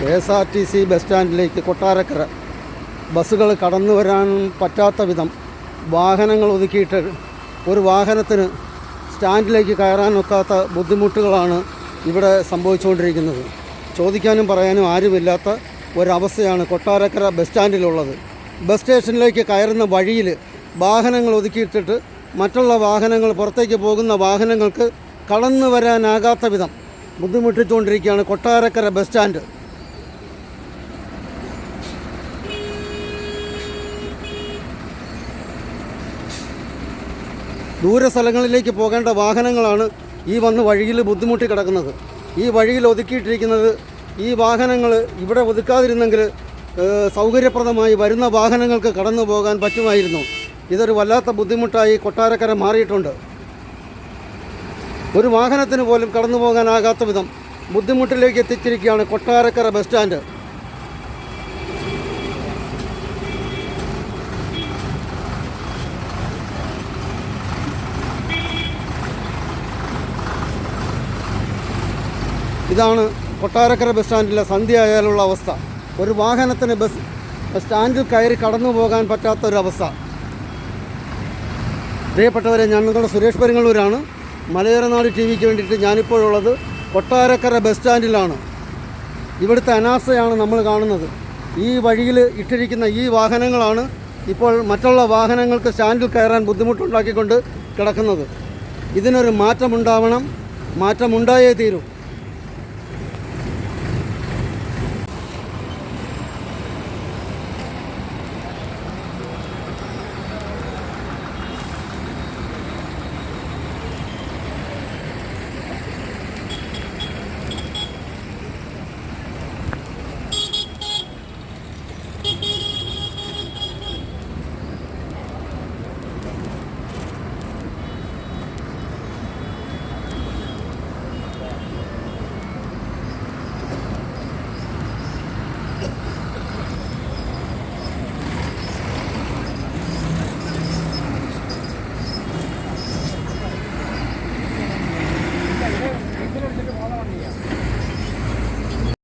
KSRTC bus സ്റ്റാൻഡിലേക്ക് Kottarakkara ബസ്സുകൾ കടന്നു വരാൻ പറ്റാത്ത വിധം വാഹനങ്ങൾ ഒതുക്കിയിട്ട് ഒരു വാഹനത്തിന് സ്റ്റാൻഡിലേക്ക് കയറാനൊക്കാത്ത ബുദ്ധിമുട്ടുകളാണ് ഇവിടെ സംഭവിച്ചുകൊണ്ടിരിക്കുന്നത്. ചോദിക്കാനും പറയാനും ആരുമില്ലാത്ത ഒരവസ്ഥയാണ് കൊട്ടാരക്കര ബസ് സ്റ്റാൻഡിലുള്ളത്. ബസ് സ്റ്റേഷനിലേക്ക് കയറുന്ന വഴിയിൽ വാഹനങ്ങൾ ഒതുക്കിയിട്ടിട്ട് മറ്റുള്ള വാഹനങ്ങൾ, പുറത്തേക്ക് പോകുന്ന വാഹനങ്ങൾക്ക് കടന്നു വരാനാകാത്ത വിധം ബുദ്ധിമുട്ടിച്ചുകൊണ്ടിരിക്കുകയാണ് കൊട്ടാരക്കര ബസ് സ്റ്റാൻഡ്. ദൂര സ്ഥലങ്ങളിലേക്ക് പോകേണ്ട വാഹനങ്ങളാണ് ഈ വന്ന് വഴിയിൽ ബുദ്ധിമുട്ടി കിടക്കുന്നത്. ഈ വഴിയിൽ ഒതുക്കിയിട്ടിരിക്കുന്നത് ഈ വാഹനങ്ങൾ ഇവിടെ ഒതുക്കാതിരുന്നെങ്കിൽ സൗകര്യപ്രദമായി വരുന്ന വാഹനങ്ങൾക്ക് കടന്നു പോകാൻ പറ്റുമായിരുന്നു. ഇതൊരു വല്ലാത്ത ബുദ്ധിമുട്ടായി കൊട്ടാരക്കര മാറിയിട്ടുണ്ട്. ഒരു വാഹനത്തിന് പോലും കടന്നു പോകാനാകാത്ത വിധം ബുദ്ധിമുട്ടിലേക്ക് എത്തിച്ചിരിക്കുകയാണ് കൊട്ടാരക്കര ബസ് സ്റ്റാൻഡ്. ഇതാണ് കൊട്ടാരക്കര ബസ് സ്റ്റാൻഡിലെ സന്ധ്യയായാലുള്ള അവസ്ഥ. ഒരു വാഹനത്തിന് ബസ് സ്റ്റാൻഡിൽ കയറി കടന്നു പോകാൻ പറ്റാത്തൊരവസ്ഥ. പ്രിയപ്പെട്ടവരെ, ഞാൻ നിങ്ങളുടെ സുരേഷ് പെരുങ്ങള്ളൂരാണ്. മലയോരനാട് TV-ക്ക് വേണ്ടിയിട്ട് ഞാനിപ്പോഴുള്ളത് കൊട്ടാരക്കര ബസ് സ്റ്റാൻഡിലാണ്. ഇവിടുത്തെ അനാസ്ഥയാണ് നമ്മൾ കാണുന്നത്. ഈ വഴിയിൽ ഇട്ടിരിക്കുന്ന ഈ വാഹനങ്ങളാണ് ഇപ്പോൾ മറ്റുള്ള വാഹനങ്ങൾക്ക് സ്റ്റാൻഡിൽ കയറാൻ ബുദ്ധിമുട്ടുണ്ടാക്കിക്കൊണ്ട് കിടക്കുന്നത്. ഇതിനൊരു മാറ്റമുണ്ടാവണം. മാറ്റമുണ്ടായേ തീരൂ.